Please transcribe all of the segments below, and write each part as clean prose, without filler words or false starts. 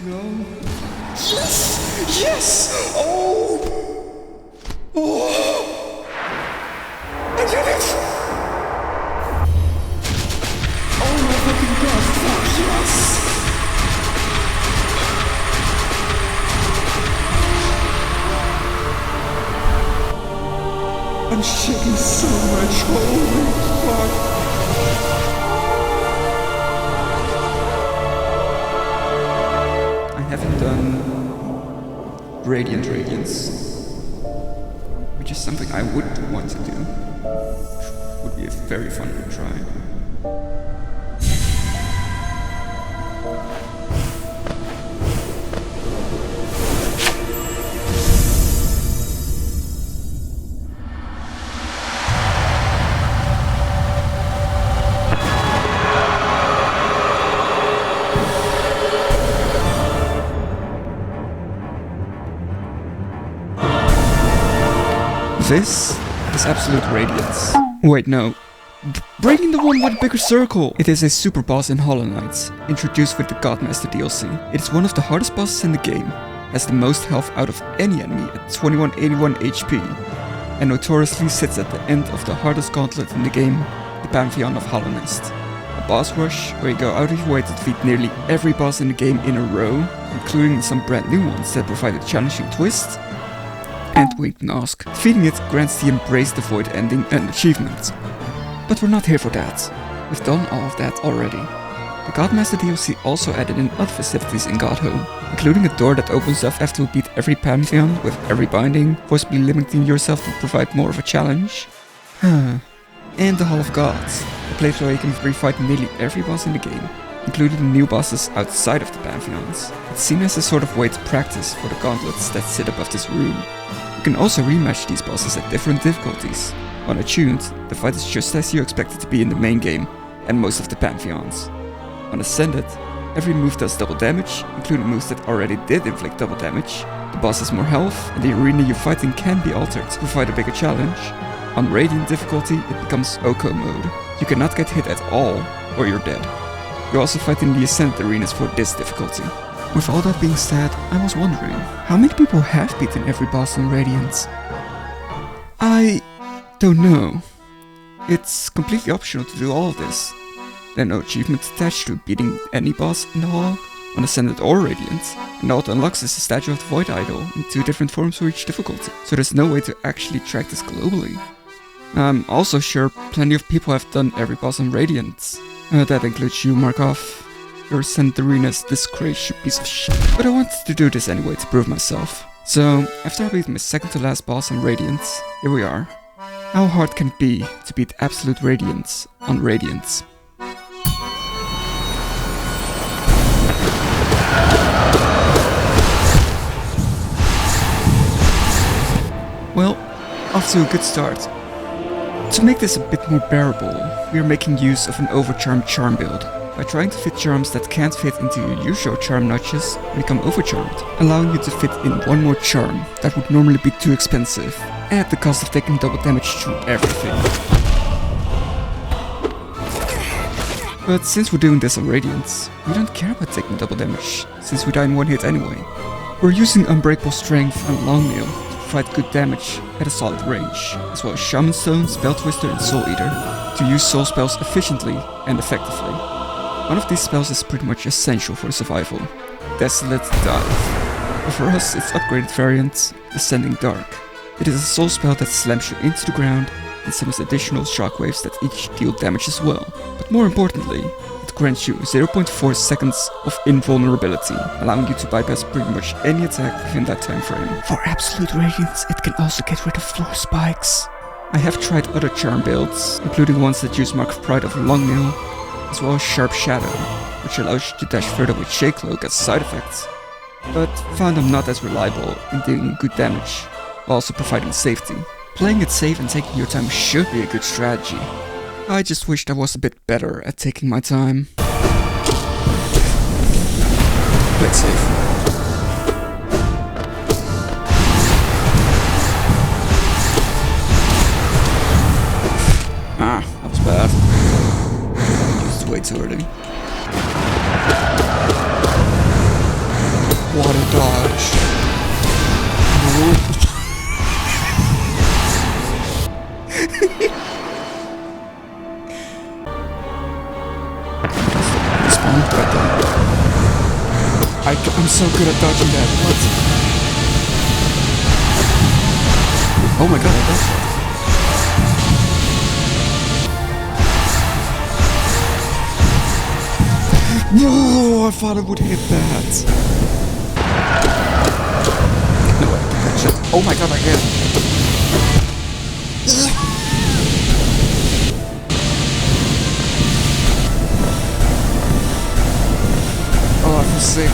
No. Yes! Yes! Oh! Oh! I did it! Oh my fucking god, fuck yes! I'm shaking so much, holy fuck! I haven't done Radiant Radiance, which is something I would want to do. Would be a very fun to try. This is Absolute Radiance. Wait, no. Breaking the one with a bigger circle! It is a super boss in Hollow Knight, introduced with the Godmaster DLC. It is one of the hardest bosses in the game, has the most health out of any enemy at 2181 HP, and notoriously sits at the end of the hardest gauntlet in the game, the Pantheon of Hallownest. A boss rush where you go out of your way to defeat nearly every boss in the game in a row, including some brand new ones that provide a challenging twist, and wait and ask. Defeating it grants the Embrace the Void ending an achievement. But we're not here for that. We've done all of that already. The Godmaster DLC also added in other festivities in Godhome, including a door that opens up after you beat every Pantheon with every binding, forcibly limiting yourself to provide more of a challenge. And the Hall of Gods, a place where you can refight nearly every boss in the game, including the new bosses outside of the Pantheons. It's seen as a sort of way to practice for the gauntlets that sit above this room. You can also rematch these bosses at different difficulties. When attuned, the fight is just as you expect it to be in the main game and most of the Pantheons. On Ascended, every move does double damage, including moves that already did inflict double damage. The boss has more health, and the arena you're fighting can be altered to provide a bigger challenge. On Radiant difficulty, it becomes Oko mode. You cannot get hit at all, or you're dead. You also fight in the Ascended arenas for this difficulty. With all that being said, I was wondering, how many people have beaten every boss in Radiance? I don't know. It's completely optional to do all of this. There are no achievements attached to beating any boss in the hall, on Ascended or Radiant, and all it unlocks is the Statue of the Void Idol in 2 different forms for each difficulty, so there's no way to actually track this globally. I'm also sure plenty of people have done every boss in Radiant. That includes you, Markov. Your Ascended arena's this crazy piece of shit. But I wanted to do this anyway to prove myself. So, after I beat my second to last boss on Radiance, here we are. How hard can it be to beat Absolute Radiance on Radiance? Well, off to a good start. To make this a bit more bearable, we are making use of an overcharmed charm build, by trying to fit charms that can't fit into your usual charm notches and become overcharmed, allowing you to fit in one more charm that would normally be too expensive, at the cost of taking double damage through everything. But since we're doing this on Radiance, we don't care about taking double damage, since we die in one hit anyway. We're using Unbreakable Strength and Long Nail to provide good damage at a solid range, as well as Shaman Stone, Spell Twister and Soul Eater, to use soul spells efficiently and effectively. One of these spells is pretty much essential for survival, Desolate Dive. But for us, its upgraded variant, Ascending Dark. It is a soul spell that slams you into the ground and summons additional shockwaves that each deal damage as well. But more importantly, it grants you 0.4 seconds of invulnerability, allowing you to bypass pretty much any attack within that time frame. For Absolute Radiance, it can also get rid of floor spikes. I have tried other charm builds, including ones that use Mark of Pride over Long Nail, as well as Sharp Shadow, which allows you to dash further with Shake Cloak as a side effect, but found them not as reliable in dealing good damage, while also providing safety. Playing it safe and taking your time should be a good strategy. I just wished I was a bit better at taking my time. Play it safe. That was bad. Used way too early. I'm so good at dodging that. What? Oh my god, I dodged that. No, I thought I would hit that. No, I can catch it. Oh my god, I can. Oh, I feel sick.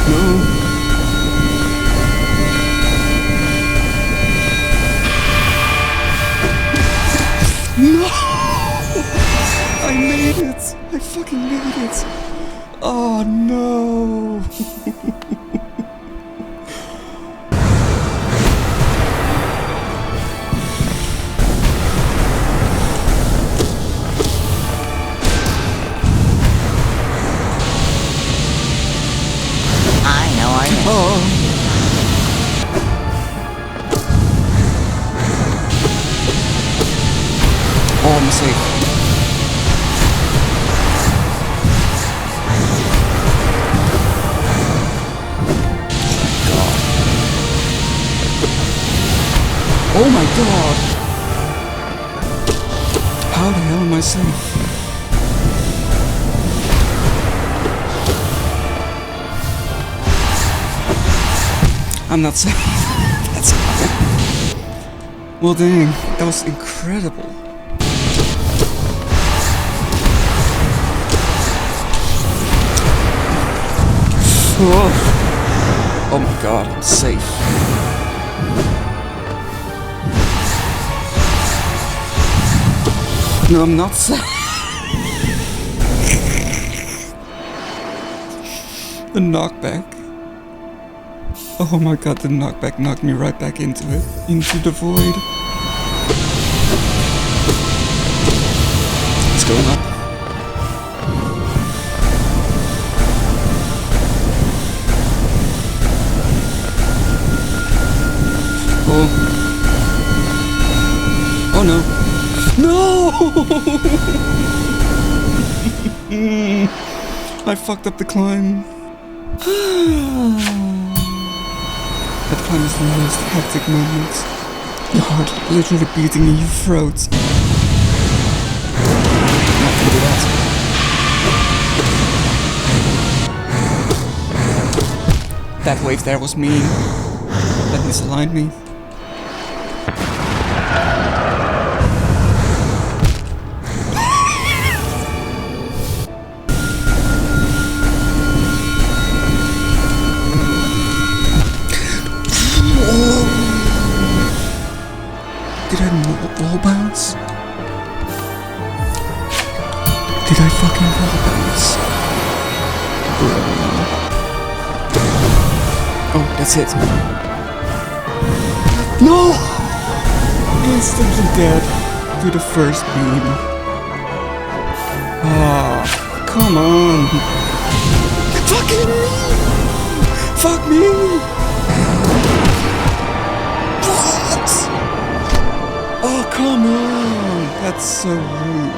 No. No! I made it! I fucking made it! Oh no! Oh. Oh, I'm safe. Oh my god! How the hell am I safe? I'm not safe. That's well, dang, that was incredible. Oh my god, I'm safe. No, I'm not safe. The knockback. Oh my god, the knockback knocked me right back into it. Into the void. It's going up. Oh. Oh no. No! I fucked up the climb. That climb is the most hectic moment. Your heart literally beating in your throat. Not gonna do that. That wave there was mean. That misaligned me. Did I wall bounce? Did I fucking wall bounce? Oh, that's it. No! Instantly dead to the first beam. Ah, come on. Fucking me! Fuck me! What? Oh, come on! That's so rude.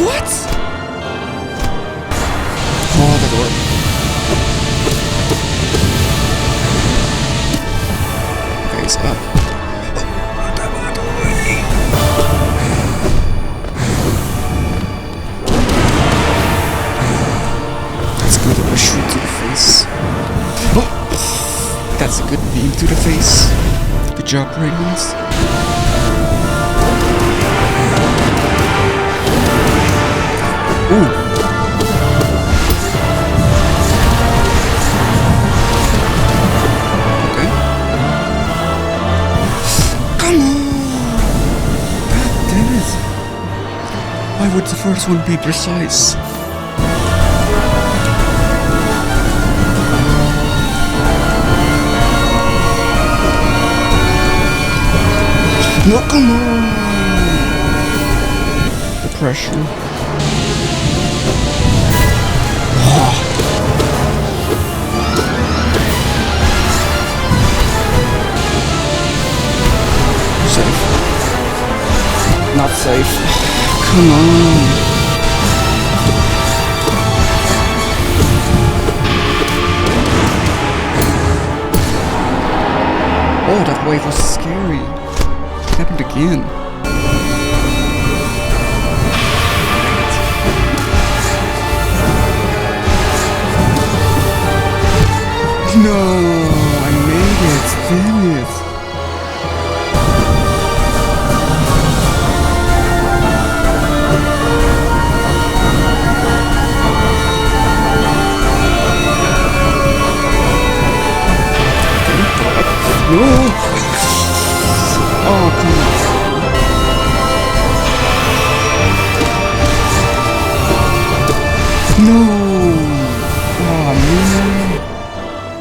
What? Oh, that worked. Okay, he's up. That's good of a shoot to the face. Oh, that's a good beam to the face. Good job, Radiance. Ooh. Okay. Come on! God damn it. Why would the first one be precise? No, come on! The pressure. not safe. Come on. Oh, that wave was scary. It happened again. No, I made it. Damn it. No. Oh, come on. No. Oh, man.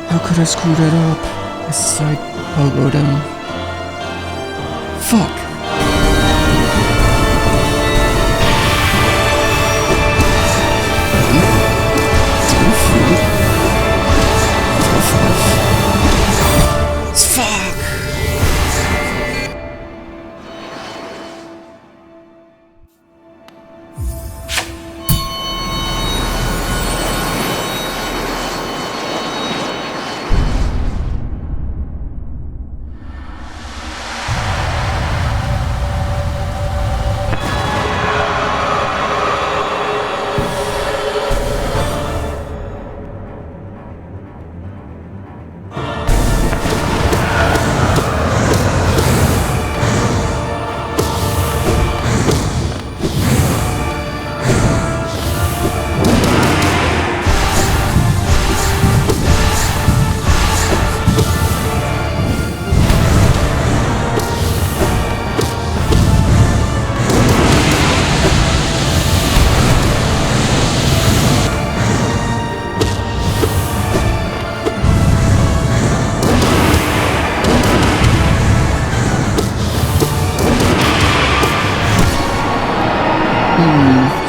How could I screw that up? A side elbow down. Fuck. Fuck.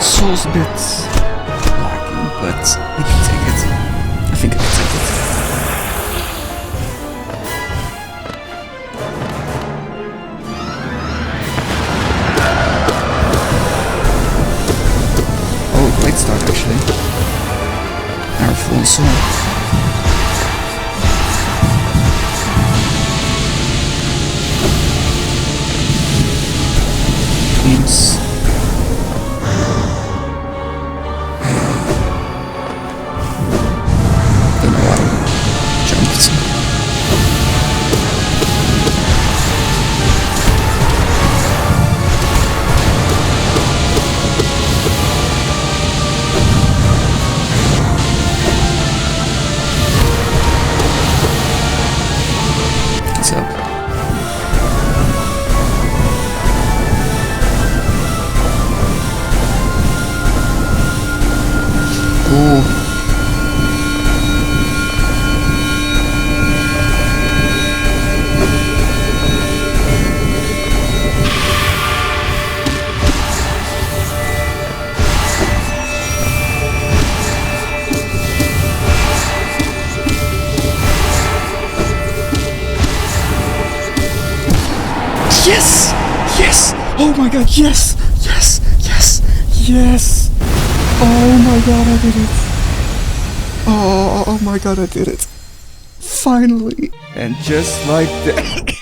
Soul's a bit lacking, but I can take it. I think I can take it. Oh, great start actually. Our full soul. Teams. Yes! Yes! Oh my god, yes! Yes! Yes! Yes! Oh my god, I did it! Oh my god, I did it! Finally! And just like that.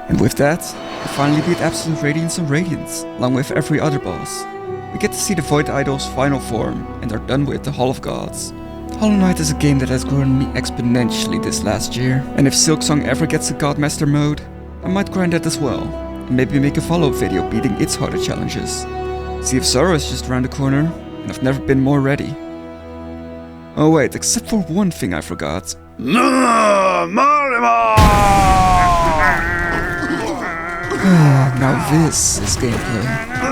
And with that, we finally beat Absolute Radiance and Radiance, along with every other boss. We get to see the Void Idol's final form, and are done with the Hall of Gods. Hollow Knight is a game that has grown me exponentially this last year, and if Silksong ever gets a Godmaster mode, I might grind that as well, and maybe make a follow-up video beating its harder challenges. Sea of Sorrow is just around the corner, and I've never been more ready. Oh wait, except for one thing I forgot. Now this is gameplay.